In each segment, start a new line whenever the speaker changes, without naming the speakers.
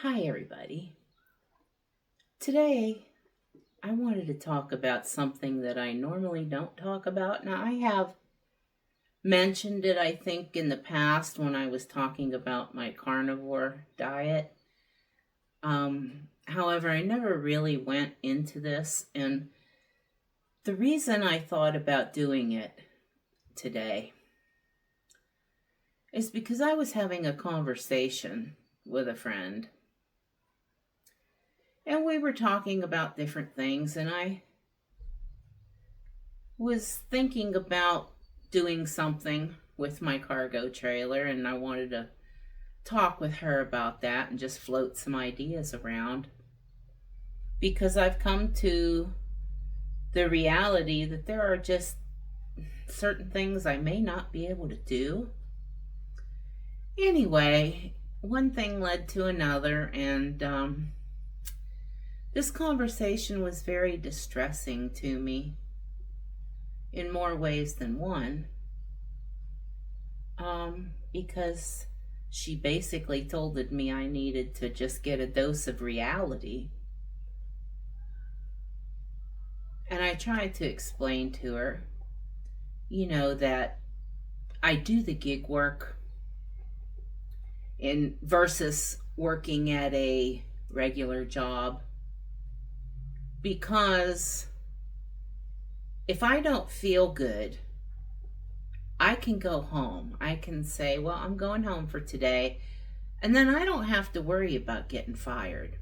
Hi, everybody. Today, I wanted to talk about something that I normally don't talk about. Now, I have mentioned it, I think, in the past when I was talking about my carnivore diet. However, I never really went into this, and the reason I thought about doing it today is because I was having a conversation with a friend. And we were talking about different things, and I was thinking about doing something with my cargo trailer, and I wanted to talk with her about that and just float some ideas around because I've come to the reality that there are just certain things I may not be able to do. Anyway, one thing led to another, and this conversation was very distressing to me in more ways than one, because she basically told me I needed to just get a dose of reality. And I tried to explain to her, that I do the gig work in versus working at a regular job, because if I don't feel good, I can go home. I can say, well, I'm going home for today. And then I don't have to worry about getting fired,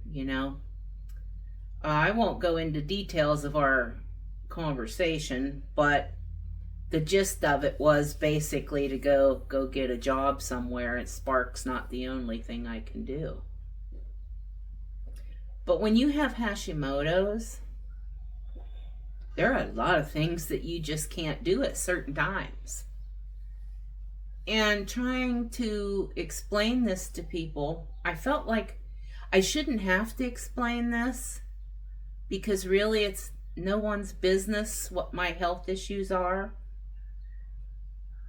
I won't go into details of our conversation, but the gist of it was basically to go get a job somewhere, and Spark's not the only thing I can do. But when you have Hashimoto's, there are a lot of things that you just can't do at certain times. And trying to explain this to people, I felt like I shouldn't have to explain this because really it's no one's business what my health issues are.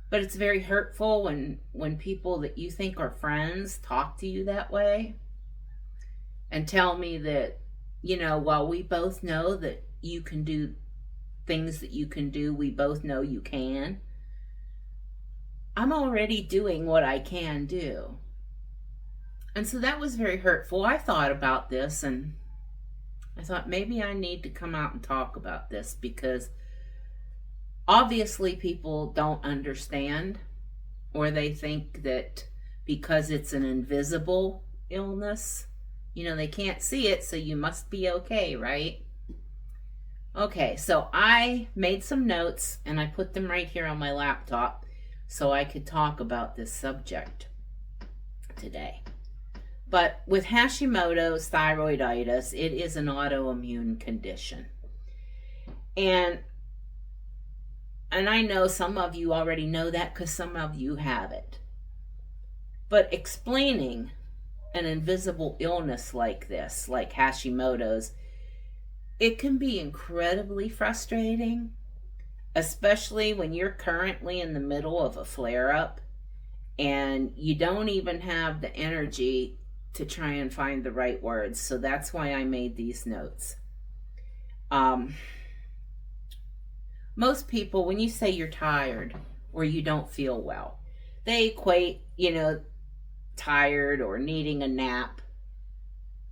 But it's very hurtful when people that you think are friends talk to you that way and tell me that, while we both know that you can do things that you can do, we both know you can. I'm already doing what I can do. And so that was very hurtful. I thought about this, and I thought maybe I need to come out and talk about this because obviously people don't understand, or they think that because it's an invisible illness, they can't see it, so you must be okay, right? Okay, so I made some notes and I put them right here on my laptop so I could talk about this subject today. But with Hashimoto's thyroiditis, it is an autoimmune condition. And I know some of you already know that because some of you have it. But explaining an invisible illness like this, like Hashimoto's, it can be incredibly frustrating, especially when you're currently in the middle of a flare-up and you don't even have the energy to try and find the right words. So that's why I made these notes. Most people, when you say you're tired or you don't feel well, they equate, tired or needing a nap.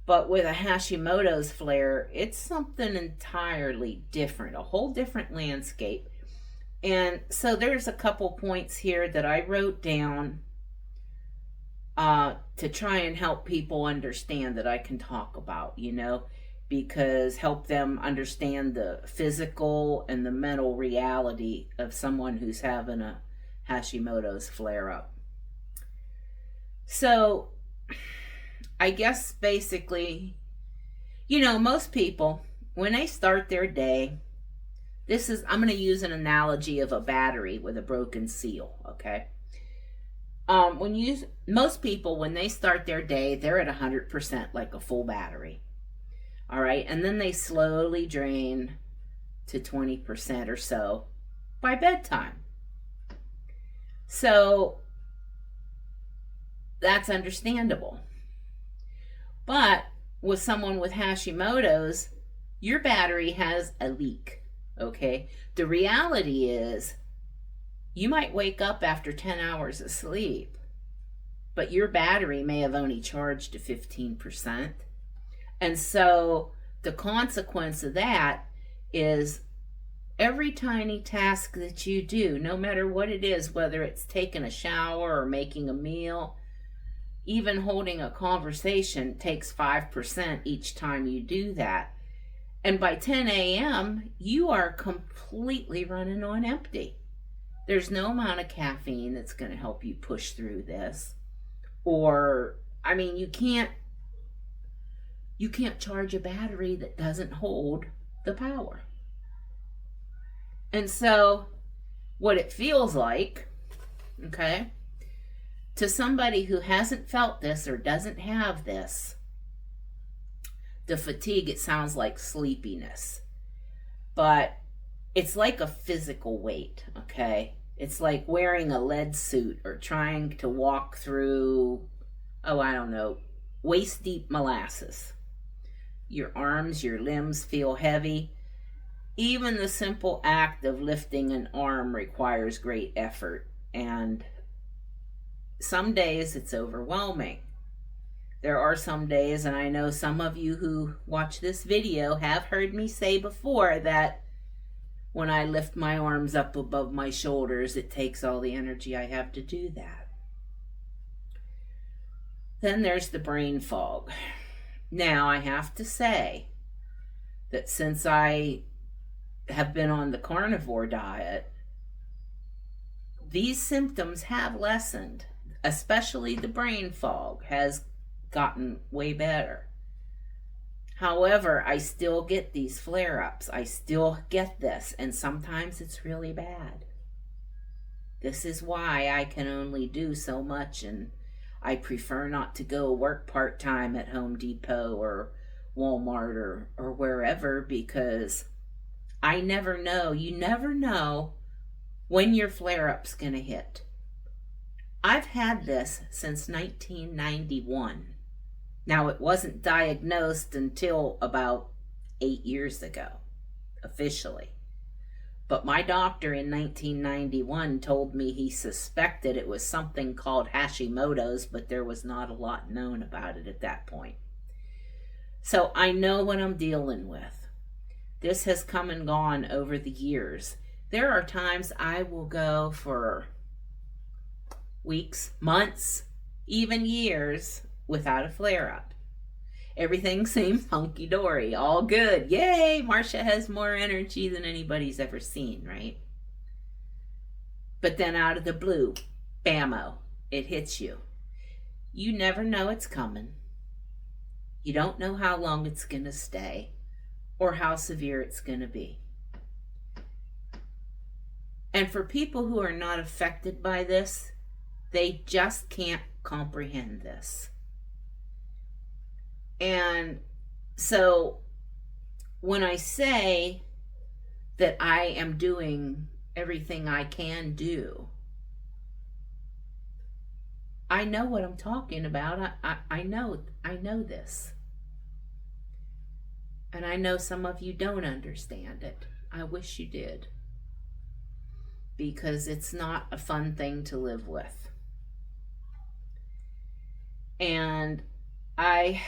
But with a Hashimoto's flare, it's something entirely different, a whole different landscape. And so there's a couple points here that I wrote down to try and help people understand that I can talk about, because help them understand the physical and the mental reality of someone who's having a Hashimoto's flare-up. So I guess basically, most people, when they start their day, I'm going to use an analogy of a battery with a broken seal, okay? Most people, when they start their day, they're at 100%, like a full battery, all right? And then they slowly drain to 20% or so by bedtime. So that's understandable. But with someone with Hashimoto's, your battery has a leak, okay? The reality is you might wake up after 10 hours of sleep, but your battery may have only charged to 15%. And so the consequence of that is every tiny task that you do, no matter what it is, whether it's taking a shower or making a meal, even holding a conversation, takes 5% each time you do that. And by 10 a.m., you are completely running on empty. There's no amount of caffeine that's going to help you push through this. Or, I mean, you can't charge a battery that doesn't hold the power. And so what it feels like, okay, to somebody who hasn't felt this or doesn't have this, the fatigue, it sounds like sleepiness. But it's like a physical weight, okay? It's like wearing a lead suit or trying to walk through, waist-deep molasses. Your arms, your limbs feel heavy. Even the simple act of lifting an arm requires great effort, and some days it's overwhelming. There are some days, and I know some of you who watch this video have heard me say before that when I lift my arms up above my shoulders, it takes all the energy I have to do that. Then there's the brain fog. Now, I have to say that since I have been on the carnivore diet, these symptoms have lessened, especially the brain fog has gotten way better. However, I still get these flare-ups. I still get this, and sometimes it's really bad. This is why I can only do so much, and I prefer not to go work part-time at Home Depot or Walmart or wherever, because I never know. You never know when your flare-up's going to hit. I've had this since 1991. Now, it wasn't diagnosed until about 8 years ago, officially. But my doctor in 1991 told me he suspected it was something called Hashimoto's, but there was not a lot known about it at that point. So I know what I'm dealing with. This has come and gone over the years. There are times I will go for weeks, months, even years without a flare-up. Everything seems hunky-dory, all good. Yay, Marcia has more energy than anybody's ever seen, right? But then out of the blue, bammo, it hits you. You never know it's coming. You don't know how long it's going to stay or how severe it's going to be. And for people who are not affected by this, they just can't comprehend this. And so when I say that I am doing everything I can do, I know what I'm talking about. I know this. And I know some of you don't understand it. I wish you did. Because it's not a fun thing to live with. And I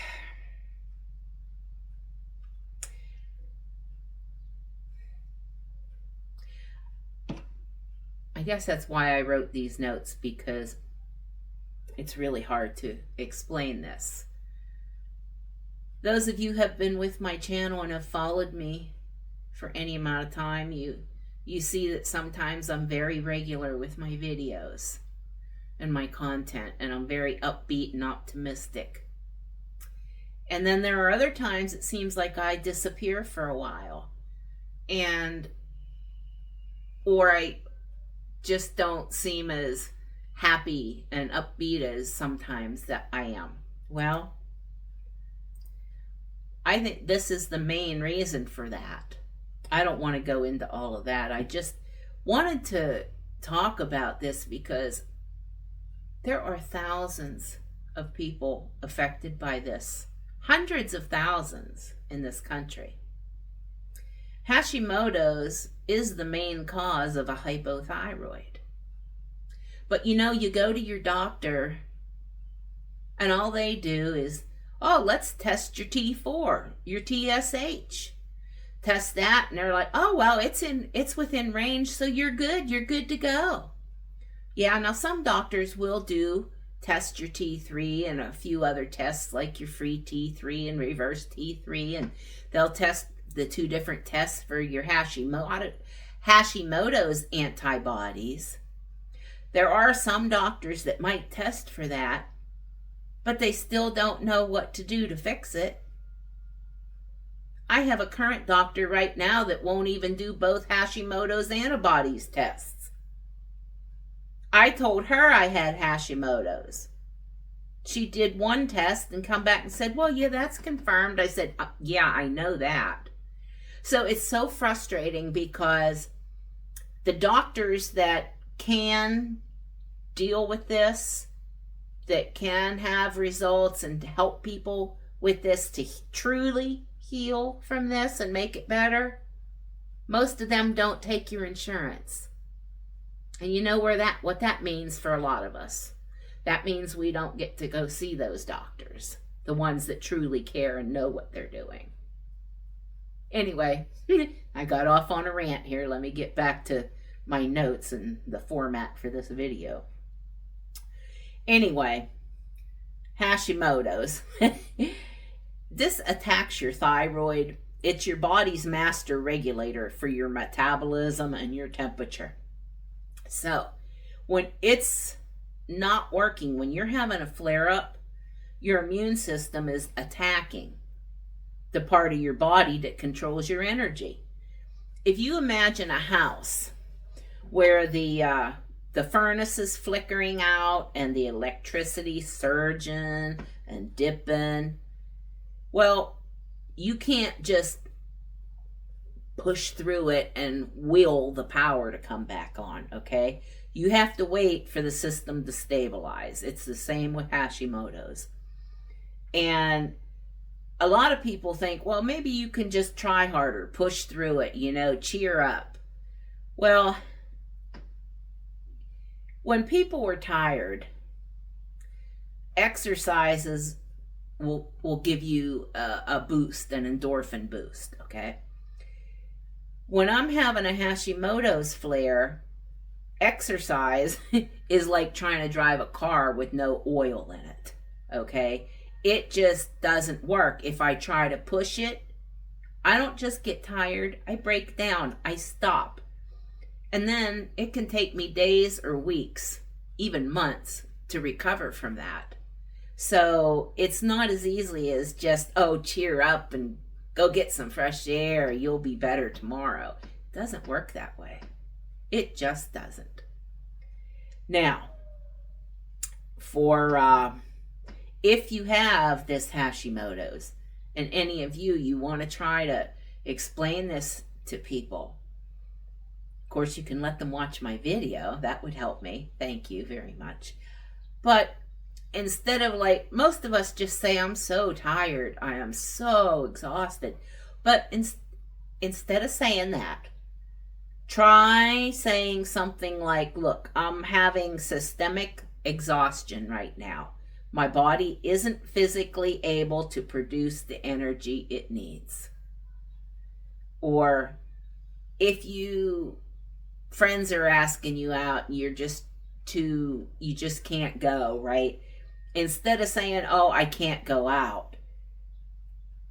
guess that's why I wrote these notes, because it's really hard to explain this. Those of you who have been with my channel and have followed me for any amount of time, you see that sometimes I'm very regular with my videos and my content, and I'm very upbeat and optimistic. And then there are other times it seems like I disappear for a while, or I just don't seem as happy and upbeat as sometimes that I am. Well, I think this is the main reason for that. I don't want to go into all of that. I just wanted to talk about this because there are thousands of people affected by this hundreds of thousands in this country. Hashimoto's is the main cause of a hypothyroid. But you go to your doctor and all they do is, oh, let's test your T4, your TSH. Test that and they're like, oh, well, it's within range, so you're good to go. Yeah, now some doctors will test your T3 and a few other tests like your free T3 and reverse T3, and they'll test the two different tests for your Hashimoto's antibodies. There are some doctors that might test for that, but they still don't know what to do to fix it. I have a current doctor right now that won't even do both Hashimoto's antibodies tests. I told her I had Hashimoto's. She did one test and come back and said, well, yeah, that's confirmed. I said, yeah, I know that. So it's so frustrating because the doctors that can deal with this, that can have results and help people with this to truly heal from this and make it better, most of them don't take your insurance. And you know what that means for a lot of us. That means we don't get to go see those doctors, the ones that truly care and know what they're doing. Anyway, I got off on a rant here. Let me get back to my notes and the format for this video. Anyway, Hashimoto's. This attacks your thyroid. It's your body's master regulator for your metabolism and your temperature. So, when it's not working, when you're having a flare-up, your immune system is attacking the part of your body that controls your energy. If you imagine a house where the furnace is flickering out and the electricity surging and dipping, well, you can't just push through it and will the power to come back on, okay? You have to wait for the system to stabilize. It's the same with Hashimoto's. And a lot of people think, well, maybe you can just try harder, push through it, cheer up. Well, when people are tired, exercises will give you a boost, an endorphin boost, okay? When I'm having a Hashimoto's flare, exercise is like trying to drive a car with no oil in it, okay? It just doesn't work. If I try to push it, I don't just get tired, I break down, I stop. And then it can take me days or weeks, even months, to recover from that. So it's not as easily as just, oh, cheer up and go get some fresh air, you'll be better tomorrow. It doesn't work that way. It just doesn't. Now, for if you have this Hashimoto's, and any of you want to try to explain this to people, of course you can let them watch my video. That would help me. Thank you very much. But instead of most of us just say, I'm so tired, I am so exhausted. But instead of saying that, try saying something like, look, I'm having systemic exhaustion right now. My body isn't physically able to produce the energy it needs. Or if friends are asking you out and you just can't go, right? Instead of saying, oh, I can't go out,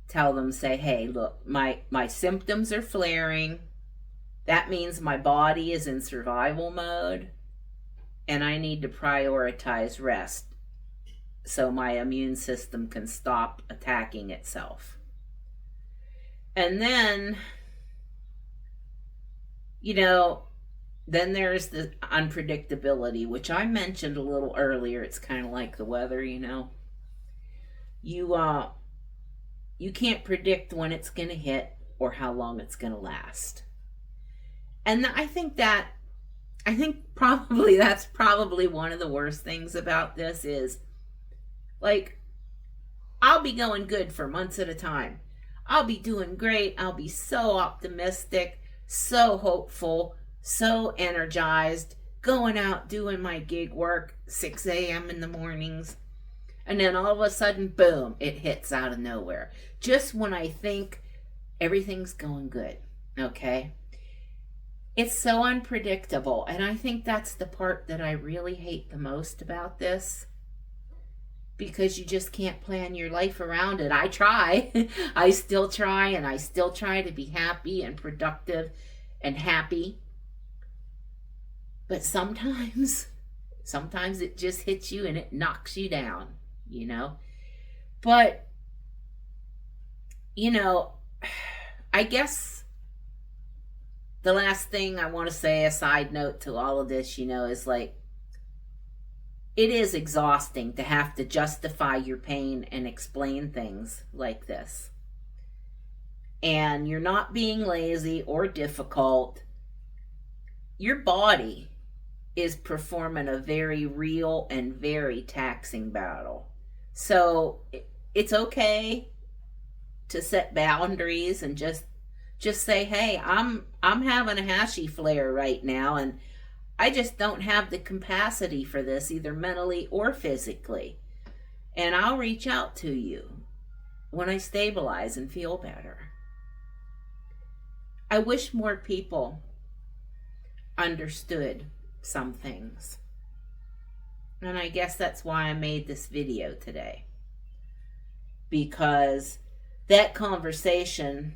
tell them, say, hey, look, my symptoms are flaring. That means my body is in survival mode and I need to prioritize rest so my immune system can stop attacking itself. And then, then there's the unpredictability, which I mentioned a little earlier. It's kind of like the weather, You can't predict when it's going to hit or how long it's going to last. And I think that's probably one of the worst things about this is, I'll be going good for months at a time. I'll be doing great. I'll be so optimistic, so hopeful, so energized, going out doing my gig work 6 a.m. in the mornings. And then all of a sudden, boom, it hits out of nowhere. Just when I think everything's going good, okay? It's so unpredictable. And I think that's the part that I really hate the most about this. Because you just can't plan your life around it. I try. I still try, and I still try to be happy and productive and happy. But sometimes it just hits you and it knocks you down, you know. But, you know, I guess the last thing I want to say, a side note to all of this, you know, is like, it is exhausting to have to justify your pain and explain things like this. And you're not being lazy or difficult. Your body is performing a very real and very taxing battle. So it's okay to set boundaries and just say, hey, I'm having a hashy flare right now, and I just don't have the capacity for this, either mentally or physically. And I'll reach out to you when I stabilize and feel better. I wish more people understood some things. And I guess that's why I made this video today. Because that conversation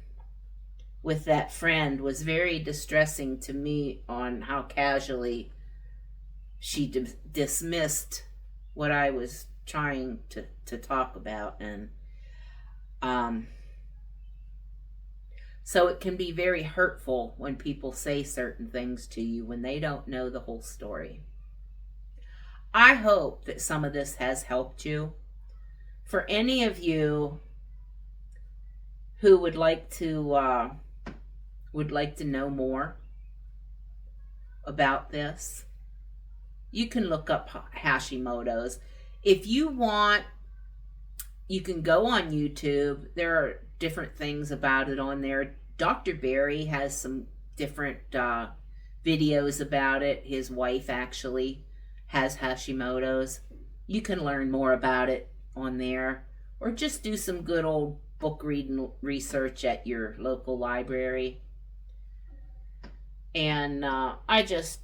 with that friend was very distressing to me on how casually she dismissed what I was trying to talk about. And so it can be very hurtful when people say certain things to you when they don't know the whole story. I hope that some of this has helped you. For any of you who would like to know more about this, you can look up Hashimoto's. If you want, you can go on YouTube. There are different things about it on there. Dr. Barry has some different videos about it. His wife actually has Hashimoto's. You can learn more about it on there, or just do some good old book reading research at your local library. And I just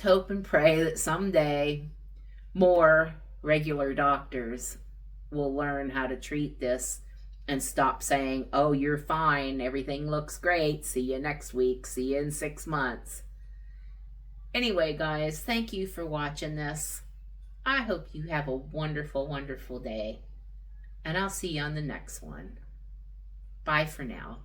hope and pray that someday more regular doctors will learn how to treat this and stop saying, oh, you're fine, everything looks great, see you next week, see you in 6 months. Anyway, guys, thank you for watching this. I hope you have a wonderful, wonderful day. And I'll see you on the next one. Bye for now.